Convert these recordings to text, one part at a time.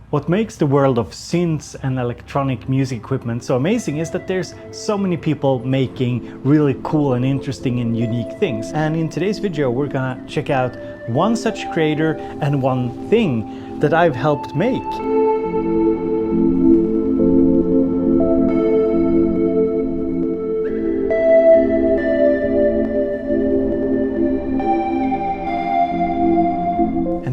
What makes the world of synths and electronic music equipment so amazing is that there's so many people making really cool and interesting and unique things. And in today's video, we're gonna check out one such creator and one thing that I've helped make.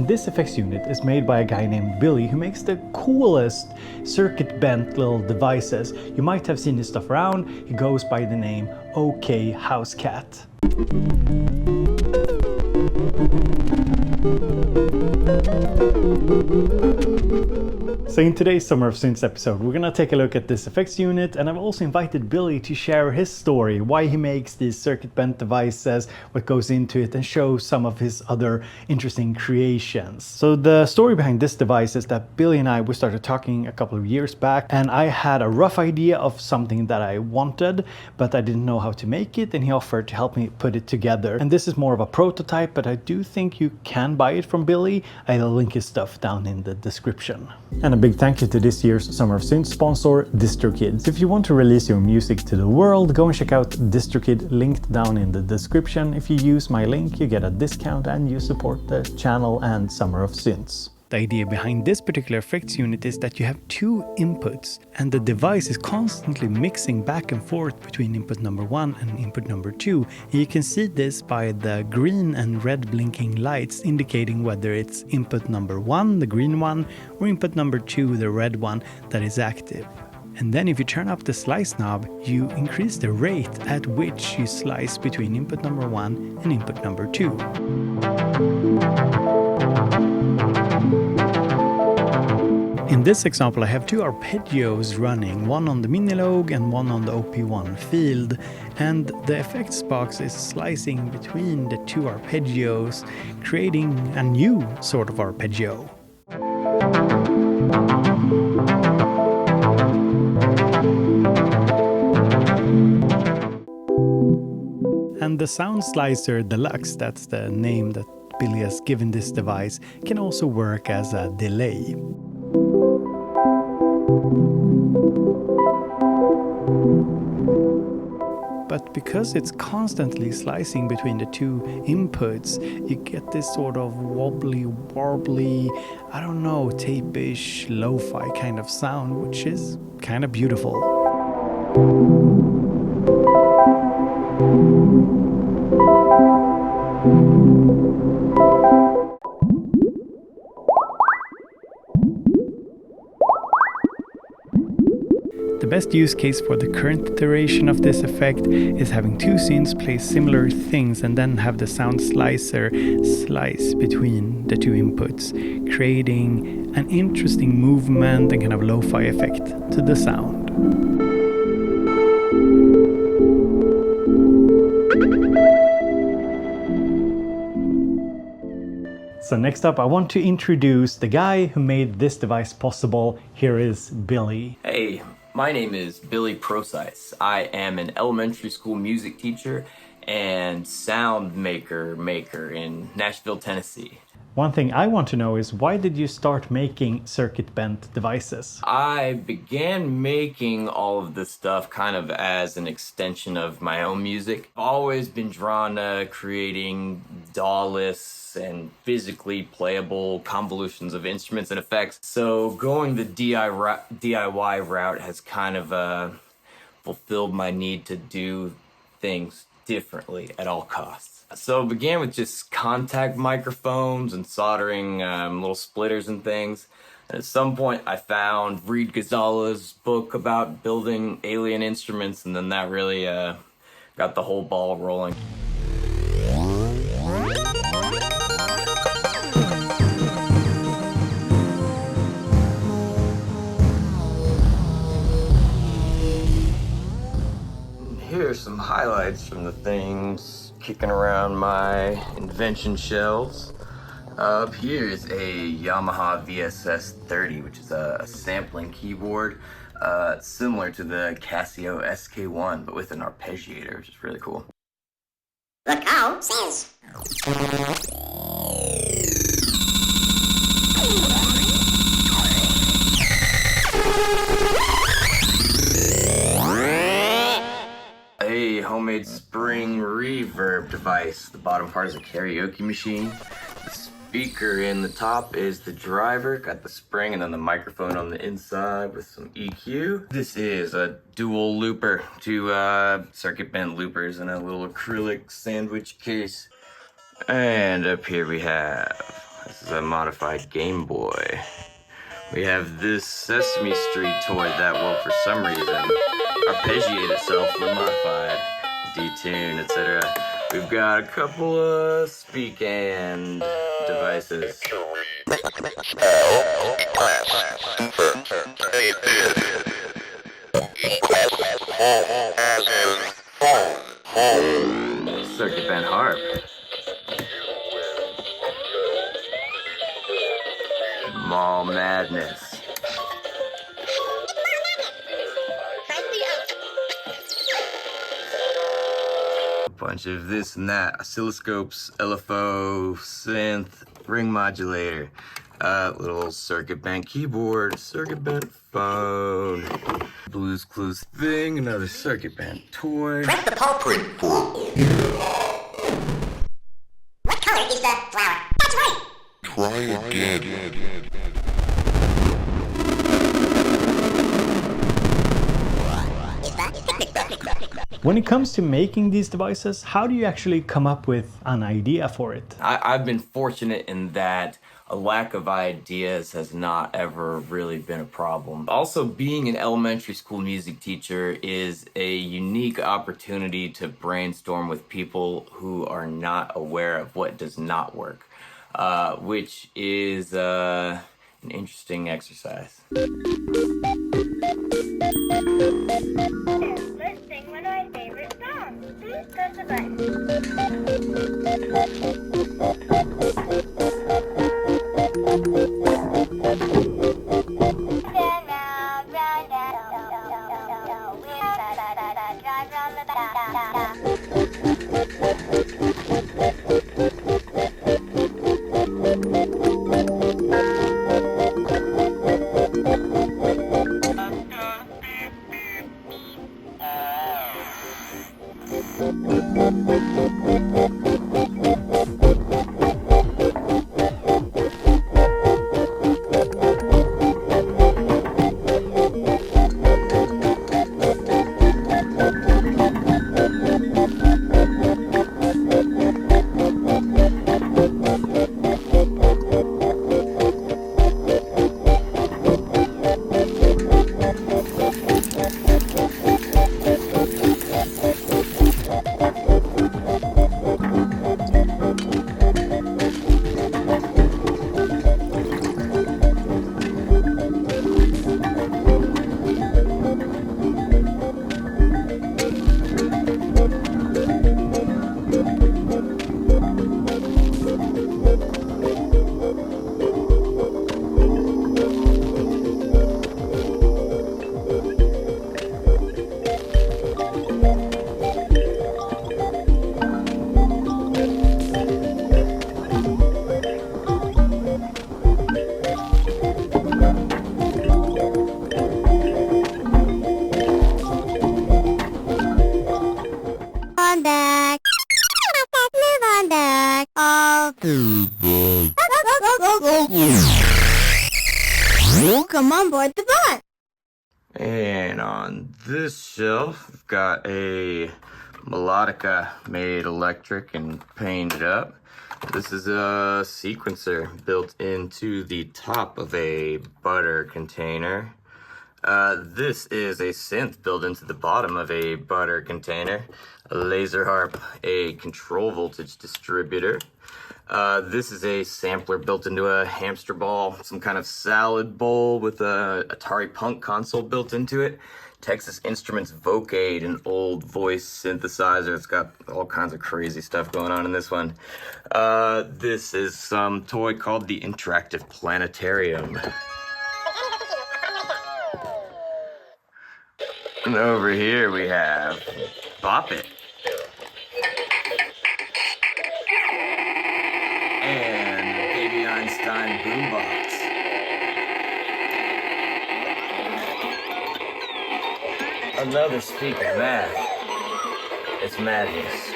This effects unit is made by a guy named Billy who makes the coolest circuit bent little devices. You might have seen his stuff around. He goes by the name OKHousecat. So in today's Summer of Synths episode, we're gonna take a look at this effects unit, and I've also invited Billy to share his story, why he makes these circuit bent devices, what goes into it, and show some of his other interesting creations. So the story behind this device is that Billy and we started talking a couple of years back, and I had a rough idea of something that I wanted, but I didn't know how to make it, and he offered to help me put it together. And this is more of a prototype, but I do think you can buy it from Billy. I'll link his stuff down in the description. And a big thank you to this year's Summer of Synths sponsor, DistroKid. If you want to release your music to the world, go and check out DistroKid, linked down in the description. If you use my link, you get a discount and you support the channel and Summer of Synths. The idea behind this particular effects unit is that you have two inputs and the device is constantly mixing back and forth between input number 1 and input number 2. And you can see this by the green and red blinking lights indicating whether it's input number 1, the green one, or input number 2, the red one, that is active. And then if you turn up the slice knob, you increase the rate at which you slice between input number 1 and input number 2. In this example, I have two arpeggios running, one on the Minilogue and one on the OP1 field, and the effects box is slicing between the two arpeggios, creating a new sort of arpeggio. And the Sound Slicer Deluxe, that's the name that Billy has given this device, can also work as a delay. But because it's constantly slicing between the two inputs, you get this sort of wobbly, warbly, I don't know, tape-ish, lo-fi kind of sound, which is kind of beautiful. The best use case for the current iteration of this effect is having two synths play similar things and then have the sound slicer slice between the two inputs, creating an interesting movement and kind of lo-fi effect to the sound. So next up, I want to introduce the guy who made this device possible. Here is Billy. Hey. My name is Billy Procyse. I am an elementary school music teacher and sound maker in Nashville, Tennessee. One thing I want to know is, why did you start making circuit bent devices? I began making all of this stuff kind of as an extension of my own music. I've always been drawn to creating DAW-less and physically playable convolutions of instruments and effects. So going the DIY route has kind of fulfilled my need to do things differently at all costs. So it began with just contact microphones and soldering little splitters and things. And at some point I found Reed Ghazala's book about building alien instruments, and then that really got the whole ball rolling. Here are some highlights from the things kicking around my invention shelves. Up here is a Yamaha VSS 30, which is a sampling keyboard. Similar to the Casio SK1, but with an arpeggiator, which is really cool. The cow says. homemade spring reverb device. The bottom part is a karaoke machine. The speaker in the top is the driver, got the spring and then the microphone on the inside with some EQ. This is a dual looper, two circuit bent loopers in a little acrylic sandwich case. And up here we have, this is a modified Game Boy. We have this Sesame Street toy that will, for some reason, arpeggiate itself when modified, detune, etc. We've got a couple of speak and devices. Circuit bent harp. Mall Madness. A bunch of this and that. Oscilloscopes, LFO, synth, ring modulator, little circuit bent keyboard, circuit bent phone, Blues Clues thing, another circuit bent toy. Press the paw print for. What color is the flower? That's right. Try again. When it comes to making these devices, how do you actually come up with an idea for it? I've been fortunate in that a lack of ideas has not ever really been a problem. Also, being an elementary school music teacher is a unique opportunity to brainstorm with people who are not aware of what does not work, which is an interesting exercise. Let's sing one of my favorite songs. Please press the button. Come on board the bus. And on this shelf, we've got a melodica made electric and painted up. This is a sequencer built into the top of a butter container. This is a synth built into the bottom of a butter container. A laser harp, a control voltage distributor. This is a sampler built into a hamster ball, some kind of salad bowl with a Atari Punk console built into it. Texas Instruments Vocade, an old voice synthesizer. It's got all kinds of crazy stuff going on in this one. This is some toy called the Interactive Planetarium. And over here we have Bop It. And Baby Einstein Boombox. Another speaker, man. It's madness.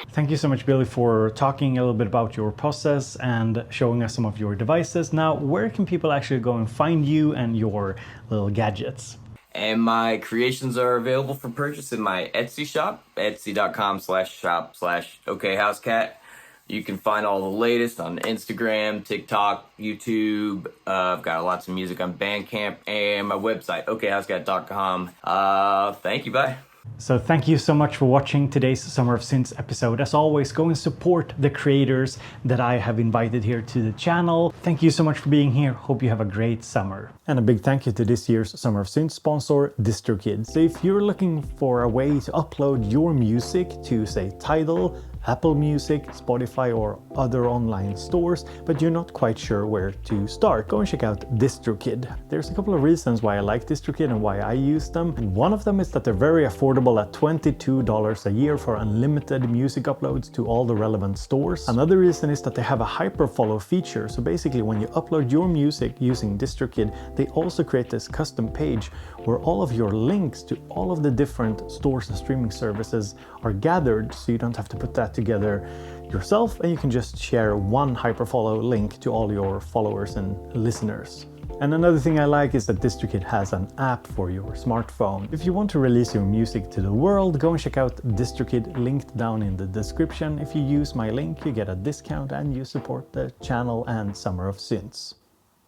Thank you so much, Billy, for talking a little bit about your process and showing us some of your devices. Now, where can people actually go and find you and your little gadgets? And my creations are available for purchase in my Etsy shop, etsy.com/shop/OKHousecat. You can find all the latest on Instagram, TikTok, YouTube. I've got lots of music on Bandcamp and my website, OKHousecat.com. Thank you, bye. So thank you so much for watching today's Summer of Synths episode. As always, go and support the creators that I have invited here to the channel. Thank you so much for being here. Hope you have a great summer. And a big thank you to this year's Summer of Synths sponsor, DistroKid. So if you're looking for a way to upload your music to, say, Tidal, Apple Music, Spotify, or other online stores, but you're not quite sure where to start, go and check out DistroKid. There's a couple of reasons why I like DistroKid and why I use them. And one of them is that they're very affordable at $22 a year for unlimited music uploads to all the relevant stores. Another reason is that they have a hyperfollow feature. So basically, when you upload your music using DistroKid, they also create this custom page where all of your links to all of the different stores and streaming services are gathered, so you don't have to put that together yourself, and you can just share one hyperfollow link to all your followers and listeners. And another thing I like is that DistroKid has an app for your smartphone. If you want to release your music to the world, go and check out DistroKid, linked down in the description. If you use my link, you get a discount and you support the channel and Summer of Synths.